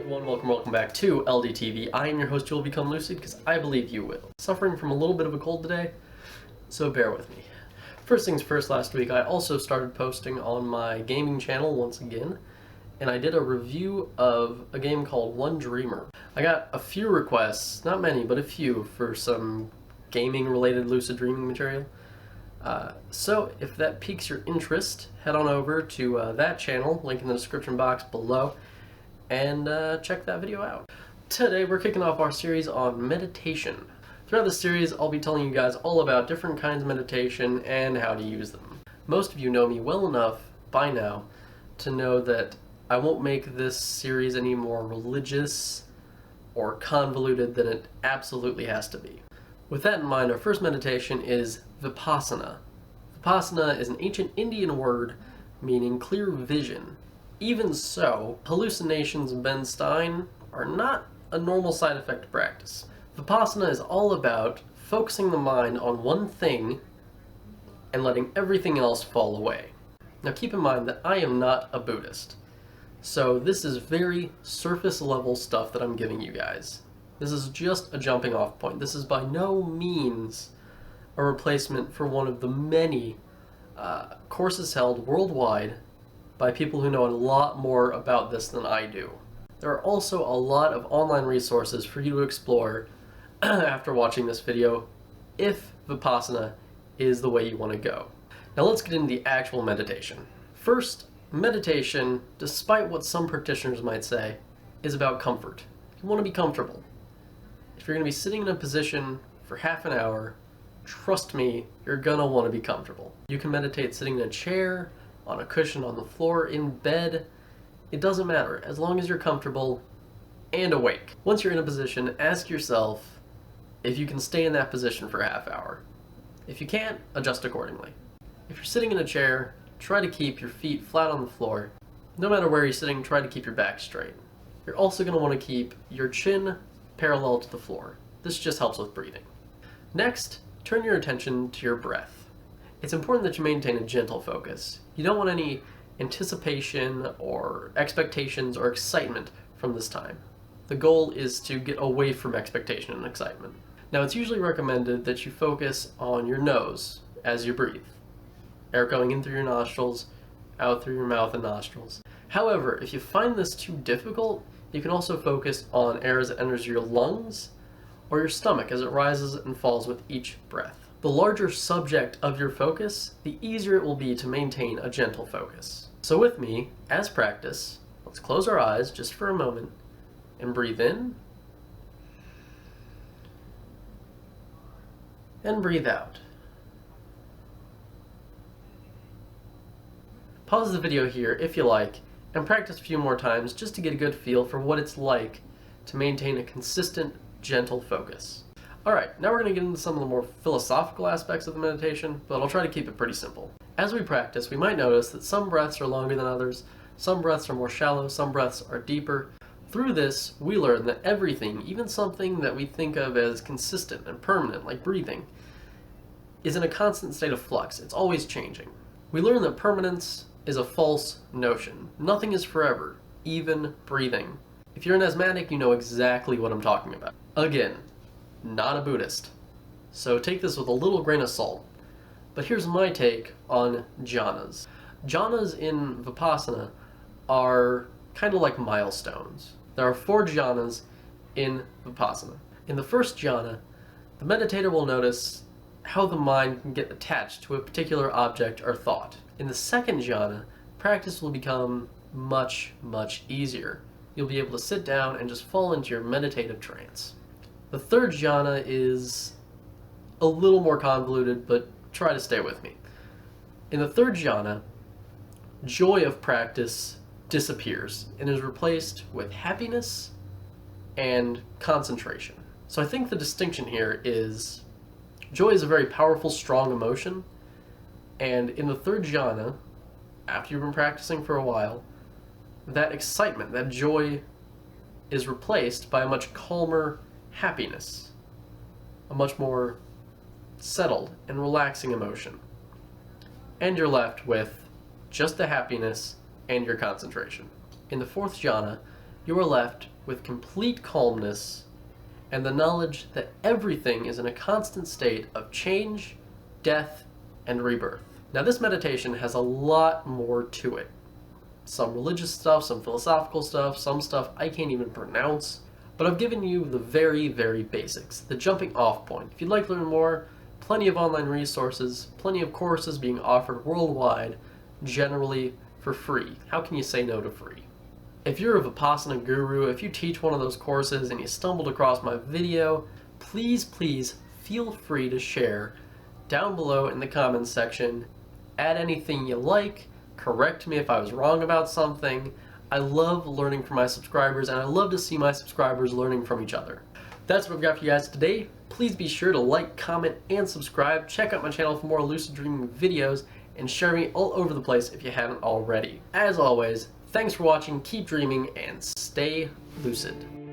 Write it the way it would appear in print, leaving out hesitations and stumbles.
everyone, welcome back to LDTV. I am your host, You Will Become Lucid, because I believe you will. Suffering from a little bit of a cold today, so bear with me. First things first, last week I also started posting on my gaming channel once again, and I did a review of a game called One Dreamer. I got a few requests, not many, but a few, for some gaming-related lucid dreaming material. So if that piques your interest, head on over to that channel, link in the description box below, and check that video out. Today we're kicking off our series on meditation. Throughout this series I'll be telling you guys all about different kinds of meditation and how to use them. Most of you know me well enough by now to know that I won't make this series any more religious or convoluted than it absolutely has to be. With that in mind, our first meditation is Vipassana. Vipassana is an ancient Indian word meaning clear vision. Even so, hallucinations and Ben Stein are not a normal side effect of practice. Vipassana is all about focusing the mind on one thing and letting everything else fall away. Now keep in mind that I am not a Buddhist, so this is very surface level stuff that I'm giving you guys. This is just a jumping off point. This is by no means a replacement for one of the many courses held worldwide by people who know a lot more about this than I do. There are also a lot of online resources for you to explore after watching this video, if Vipassana is the way you want to go. Now let's get into the actual meditation. First, meditation, despite what some practitioners might say, is about comfort. You want to be comfortable. If you're going to be sitting in a position for half an hour, trust me, you're going to want to be comfortable. You can meditate sitting in a chair, on a cushion on the floor, in bed. It doesn't matter, as long as you're comfortable and awake. Once you're in a position, ask yourself if you can stay in that position for a half hour. If you can't, adjust accordingly. If you're sitting in a chair, try to keep your feet flat on the floor. No matter where you're sitting, try to keep your back straight. You're also going to want to keep your chin parallel to the floor. This just helps with breathing. Next, turn your attention to your breath. It's important that you maintain a gentle focus. You don't want any anticipation or expectations or excitement from this time. The goal is to get away from expectation and excitement. Now, it's usually recommended that you focus on your nose as you breathe. Air going in through your nostrils, out through your mouth and nostrils. However, if you find this too difficult, you can also focus on air as it enters your lungs or your stomach as it rises and falls with each breath. The larger subject of your focus, the easier it will be to maintain a gentle focus. So with me, as practice, let's close our eyes just for a moment and breathe in and breathe out. Pause the video here if you like and practice a few more times just to get a good feel for what it's like to maintain a consistent, gentle focus. Alright, now we're going to get into some of the more philosophical aspects of the meditation, but I'll try to keep it pretty simple. As we practice, we might notice that some breaths are longer than others, some breaths are more shallow, some breaths are deeper. Through this, we learn that everything, even something that we think of as consistent and permanent, like breathing, is in a constant state of flux. It's always changing. We learn that permanence is a false notion. Nothing is forever, even breathing. If you're an asthmatic, you know exactly what I'm talking about. Again, not a Buddhist, so take this with a little grain of salt. But here's my take on jhanas. Jhanas in Vipassana are kind of like milestones. There are 4 jhanas in Vipassana. In the first jhana, the meditator will notice how the mind can get attached to a particular object or thought. In the second jhana, practice will become much, much easier. You'll be able to sit down and just fall into your meditative trance. The third jhana is a little more convoluted, but try to stay with me. In the third jhana, joy of practice disappears and is replaced with happiness and concentration. So I think the distinction here is joy is a very powerful, strong emotion, and in the third jhana, after you've been practicing for a while, that excitement, that joy, is replaced by a much calmer happiness, a much more settled and relaxing emotion. And you're left with just the happiness and your concentration. In the fourth jhana, you are left with complete calmness and the knowledge that everything is in a constant state of change, death, and rebirth. Now, this meditation has a lot more to it. Some religious stuff, some philosophical stuff, some stuff I can't even pronounce. But I've given you the very, very basics, the jumping off point. If you'd like to learn more, plenty of online resources, plenty of courses being offered worldwide, generally for free. How can you say no to free? If you're a Vipassana guru, if you teach one of those courses and you stumbled across my video, please feel free to share down below in the comments section. Add anything you like, correct me if I was wrong about something. I love learning from my subscribers, and I love to see my subscribers learning from each other. That's what I've got for you guys today. Please be sure to like, comment, and subscribe. Check out my channel for more lucid dreaming videos, and share me all over the place if you haven't already. As always, thanks for watching, keep dreaming, and stay lucid.